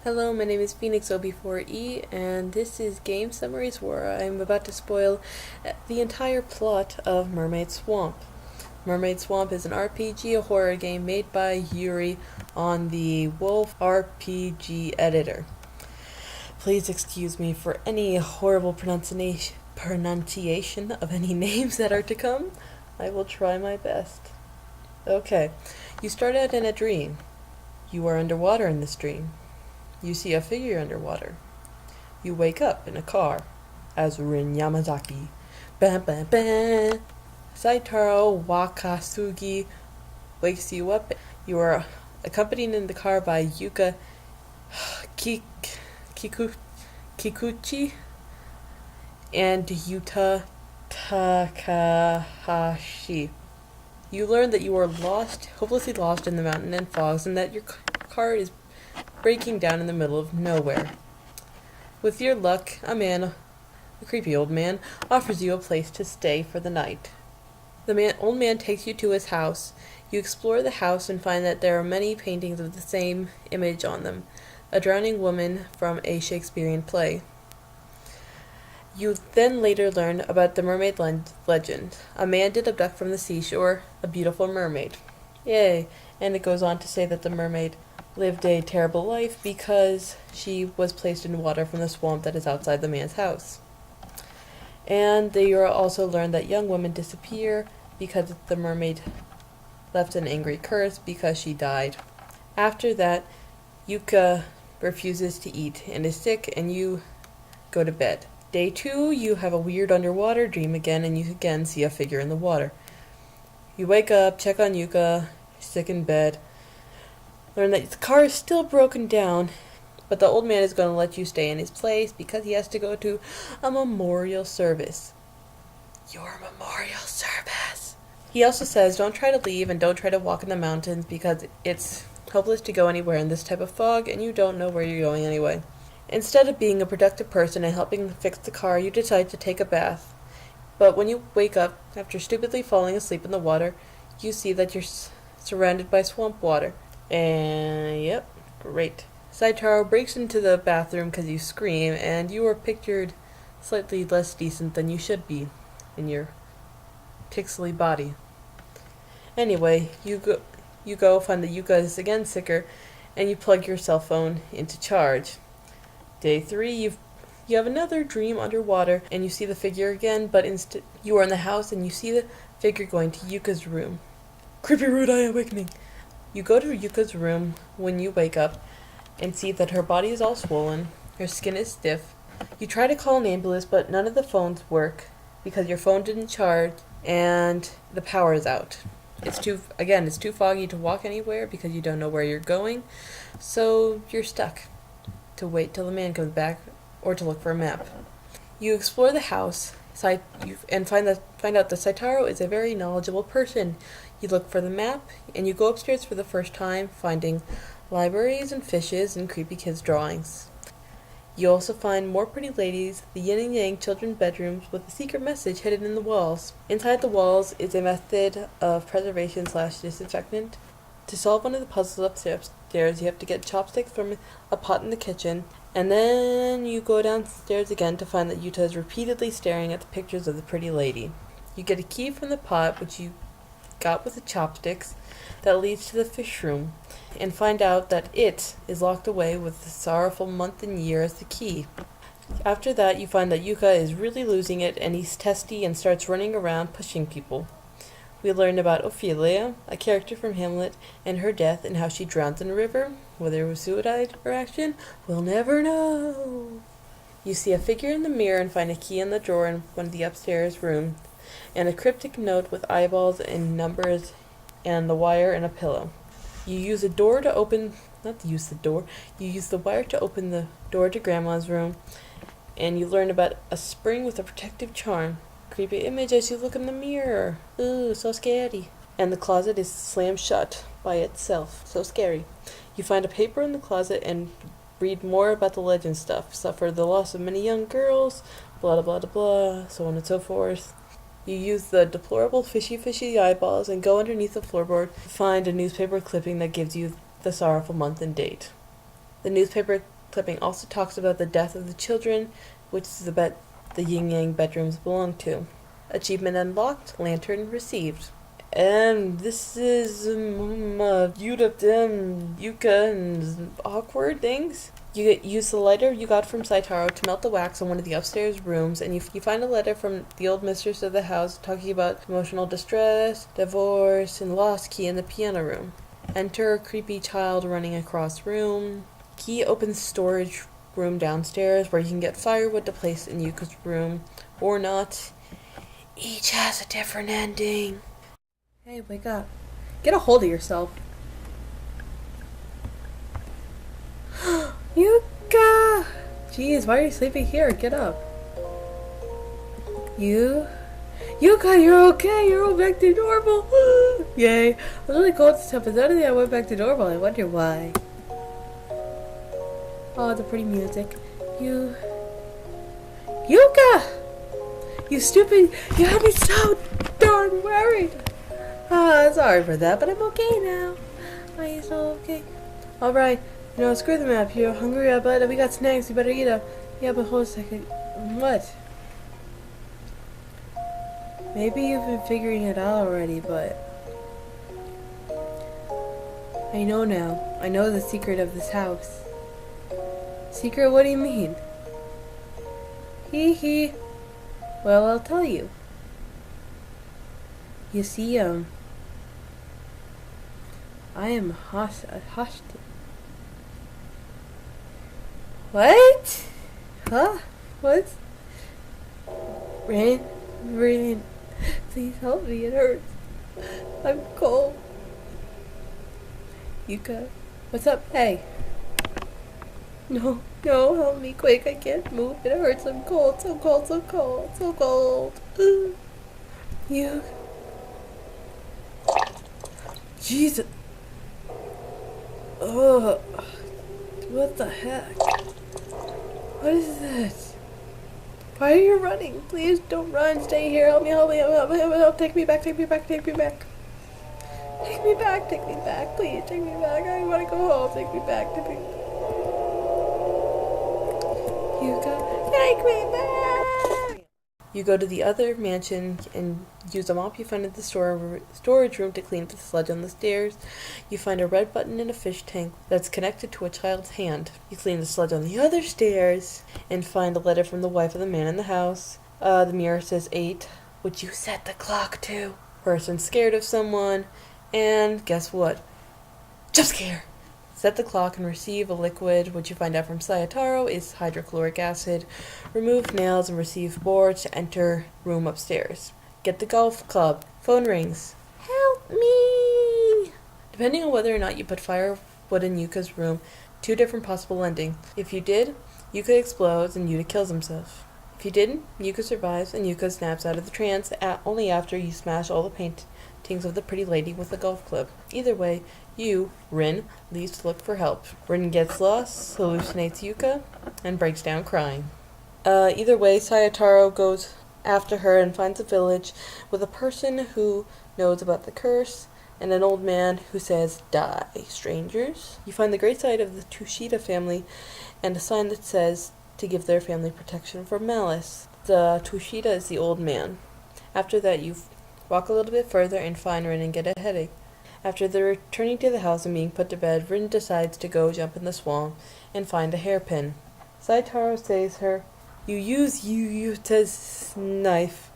Hello, my name is Phoenix OB4E, and this is Game Summaries where I'm about to spoil the entire plot of Mermaid Swamp. Mermaid Swamp is an RPG, a horror game made by Yuri on the Wolf RPG editor. Please excuse me for any horrible pronunciation of any names that are to come. I will try my best. Okay, you start out in a dream. You are underwater in this dream. You see a figure underwater. You wake up in a car as Rin Yamazaki. Bam bam bam. Saitaro Wakasugi wakes you up. You are accompanied in the car by Yuka Kikuchi and Yuta Takahashi. You learn that you are lost, hopelessly lost in the mountain and fogs, and that your car is breaking down in the middle of nowhere. With your luck, a creepy old man, offers you a place to stay for the night. The old man takes you to his house. You explore the house and find that there are many paintings of the same image on them, a drowning woman from a Shakespearean play. You then later learn about the mermaid legend. A man did abduct from the seashore a beautiful mermaid. Yay! And it goes on to say that the mermaid lived a terrible life because she was placed in water from the swamp that is outside the man's house. And you also learn that young women disappear because the mermaid left an angry curse because she died. After that, Yuka refuses to eat and is sick, and you go to bed. Day 2, you have a weird underwater dream again, and you again see a figure in the water. You wake up, check on Yuka, sick in bed, learn that the car is still broken down, but the old man is going to let you stay in his place because he has to go to a memorial service. Your memorial service! He also says don't try to leave and don't try to walk in the mountains because it's hopeless to go anywhere in this type of fog and you don't know where you're going anyway. Instead of being a productive person and helping fix the car, you decide to take a bath. But when you wake up, after stupidly falling asleep in the water, you see that you're surrounded by swamp water. And yep, great. Saitaro breaks into the bathroom because you scream, and you are pictured slightly less decent than you should be in your pixely body. Anyway, you go find that Yuka is again sicker, and you plug your cell phone into charge. Day 3, you have another dream underwater, and you see the figure again, but instead you are in the house and you see the figure going to Yuka's room. Creepy rude eye awakening. You go to Yuka's room when you wake up and see that her body is all swollen, her skin is stiff. You try to call an ambulance, but none of the phones work because your phone didn't charge and the power is out. It's too foggy to walk anywhere because you don't know where you're going, so you're stuck to wait till the man comes back or to look for a map. You explore the house and find out that Saitaro is a very knowledgeable person. You look for the map and you go upstairs for the first time, finding libraries and fishes and creepy kids' drawings. You also find more pretty ladies, the yin and yang children's bedrooms with a secret message hidden in the walls. Inside the walls is a method of preservation/disinfectant. To solve one of the puzzles upstairs, you have to get chopsticks from a pot in the kitchen, and then you go downstairs again to find that Yuta is repeatedly staring at the pictures of the pretty lady. You get a key from the pot, which you got with the chopsticks, that leads to the fish room, and find out that it is locked away with the sorrowful month and year as the key. After that, you find that Yuka is really losing it, and he's testy and starts running around pushing people. We learn about Ophelia, a character from Hamlet, and her death and how she drowned in a river. Whether it was suicide or action, we'll never know. You see a figure in the mirror and find a key in the drawer in one of the upstairs rooms, and a cryptic note with eyeballs and numbers and the wire and a pillow. You use the wire to open the door to Grandma's room, and you learn about a spring with a protective charm. Creepy image as you look in the mirror. Ooh, so scary. And the closet is slammed shut by itself. So scary. You find a paper in the closet and read more about the legend stuff. Suffer the loss of many young girls, blah blah blah blah, so on and so forth. You use the deplorable fishy eyeballs and go underneath the floorboard to find a newspaper clipping that gives you the sorrowful month and date. The newspaper clipping also talks about the death of the children, which is the yin-yang bedrooms belong to. Achievement unlocked, lantern received. And this is Yuka and awkward things. You use the lighter you got from Saitaro to melt the wax in one of the upstairs rooms, and you find a letter from the old mistress of the house talking about emotional distress, divorce, and lost key in the piano room. Enter a creepy child running across room. Key opens storage room downstairs where you can get firewood to place in Yuka's room, or not. Each has a different ending. Hey, wake up. Get a hold of yourself. Yuka! Jeez, why are you sleeping here? Get up. Yuka, you're okay. You're all back to normal. Yay. I was really cold this time, but suddenly I went back to normal. I wonder why. Oh, the pretty music. Yuka! You stupid. You had me so darn worried. Sorry for that, but I'm okay now. Are you so okay? Alright. Screw the map. You're hungry, but we got snacks. You better eat them. Yeah, but hold a second. What? Maybe you've been figuring it out already, but I know now. I know the secret of this house. Secret? What do you mean? Hee hee. Well, I'll tell you. You see, I am hostage. What? Huh? What? Rain, please help me, it hurts. I'm cold. Yuka, what's up? Hey. No, help me quick, I can't move, it hurts, I'm cold, so cold. You. Jesus. Oh, what the heck? What is this? Why are you running? Please don't run. Stay here. Help me. Take me back. Take me back. Please, take me back. I want to go home. Take me back. Yuka, take me back. You go to the other mansion and use a mop you find in the storage room to clean up the sludge on the stairs. You find a red button in a fish tank that's connected to a child's hand. You clean the sludge on the other stairs and find a letter from the wife of the man in the house. The mirror says 8, which you set the clock to. Person scared of someone, and guess what? Jump scare! Set the clock and receive a liquid, which you find out from Sayataro is hydrochloric acid. Remove nails and receive board to enter room upstairs. Get the golf club. Phone rings. Help me! Depending on whether or not you put firewood in Yuka's room, 2 different possible endings. If you did, Yuka explodes and Yuta kills himself. If you didn't, Yuka survives and Yuka snaps out of the trance only after you smash all the paintings of the pretty lady with the golf club. Either way, Rin, leaves to look for help. Rin gets lost, hallucinates Yuka, and breaks down crying. Either way, Sayataro goes after her and finds a village with a person who knows about the curse and an old man who says, "Die, strangers." You find the great site of the Tushita family and a sign that says to give their family protection from malice. The Tushita is the old man. After that, you walk a little bit further and find Rin and get a headache. After they're returning to the house and being put to bed, Rin decides to go jump in the swamp and find a hairpin. Saitaro says you use Yuta's knife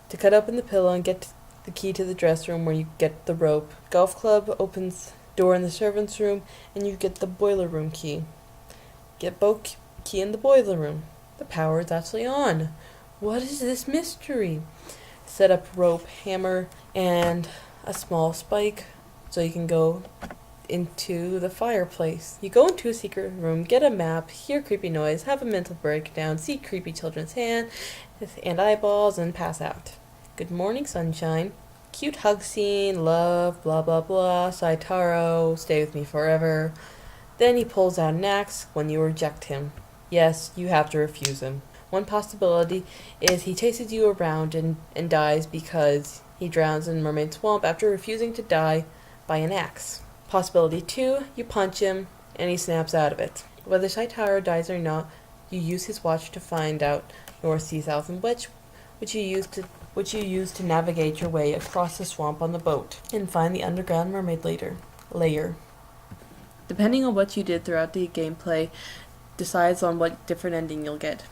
to cut open the pillow and get the key to the dressing room where you get the rope. Golf club opens door in the servants' room and you get the boiler room key. Get both key in the boiler room. The power is actually on. What is this mystery? Set up rope, hammer, and a small spike so you can go into the fireplace. You go into a secret room, get a map, hear creepy noise, have a mental breakdown, see creepy children's hands and eyeballs, and pass out. Good morning, sunshine. Cute hug scene, love, blah blah blah, Saitaro, stay with me forever. Then he pulls out an axe when you reject him. Yes, you have to refuse him. One possibility is he chases you around and dies because he drowns in Mermaid Swamp after refusing to die by an axe. Possibility 2, you punch him and he snaps out of it. Whether Saitaro dies or not, you use his watch to find out north, sea, south, and which you use to navigate your way across the swamp on the boat and find the underground mermaid layer. Depending on what you did throughout the gameplay, decides on what different ending you'll get.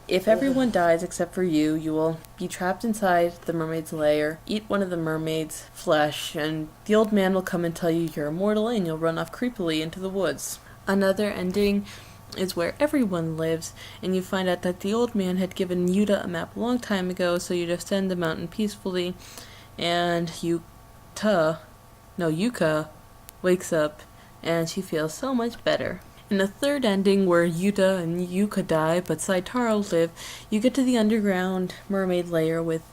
If everyone dies except for you, you will be trapped inside the mermaid's lair, eat one of the mermaid's flesh, and the old man will come and tell you you're immortal and you'll run off creepily into the woods. Another ending is where everyone lives, and you find out that the old man had given Yuta a map a long time ago, so you descend the mountain peacefully, and Yuka wakes up, and she feels so much better. In the third ending, where Yuta and Yuka die, but Saitaro live, you get to the underground mermaid layer with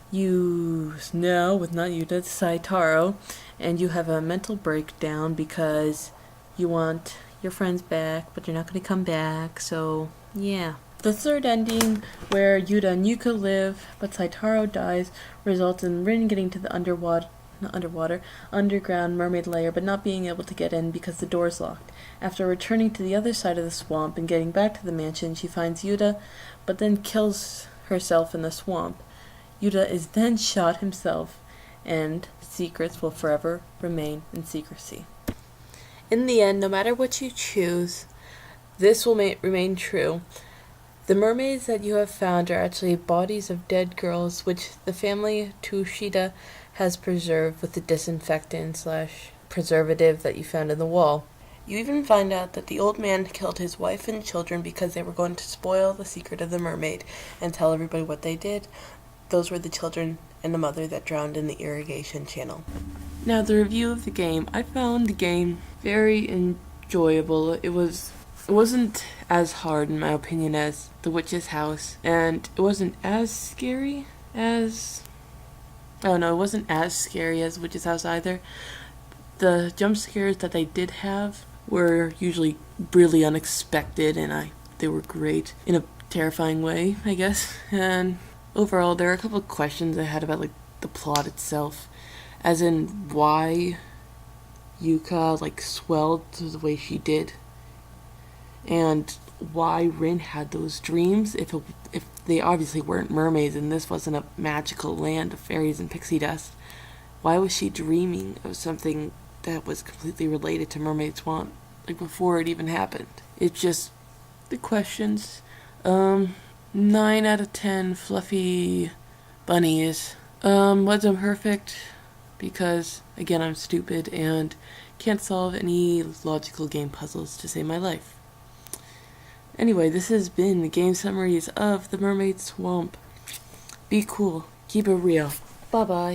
Saitaro, and you have a mental breakdown because you want your friends back, but you're not going to come back, so yeah. The third ending, where Yuta and Yuka live, but Saitaro dies, results in Rin getting to the underground mermaid layer, but not being able to get in because the door's locked. After returning to the other side of the swamp and getting back to the mansion, she finds Yuta, but then kills herself in the swamp. Yuta is then shot himself, and secrets will forever remain in secrecy. In the end, no matter what you choose, this will remain true. The mermaids that you have found are actually bodies of dead girls, which the family Tushida has preserved with the disinfectant/preservative that you found in the wall. You even find out that the old man killed his wife and children because they were going to spoil the secret of the mermaid and tell everybody what they did. Those were the children and the mother that drowned in the irrigation channel. Now, the review of the game. I found the game very enjoyable. It wasn't as hard, in my opinion, as The Witch's House, and it wasn't as scary as... Oh no, it wasn't as scary as Witch's House either. The jump scares that they did have were usually really unexpected, and they were great in a terrifying way, I guess. And overall, there are a couple of questions I had about the plot itself, as in why Yuka swelled to the way she did, and why Rin had those dreams if they obviously weren't mermaids and this wasn't a magical land of fairies and pixie dust. Why was she dreaming of something that was completely related to Mermaid Swamp, before it even happened? It's just the questions. 9 out of 10 fluffy bunnies. Wasn't perfect because, again, I'm stupid and can't solve any logical game puzzles to save my life. Anyway, this has been the game summaries of the Mermaid Swamp. Be cool. Keep it real. Bye-bye.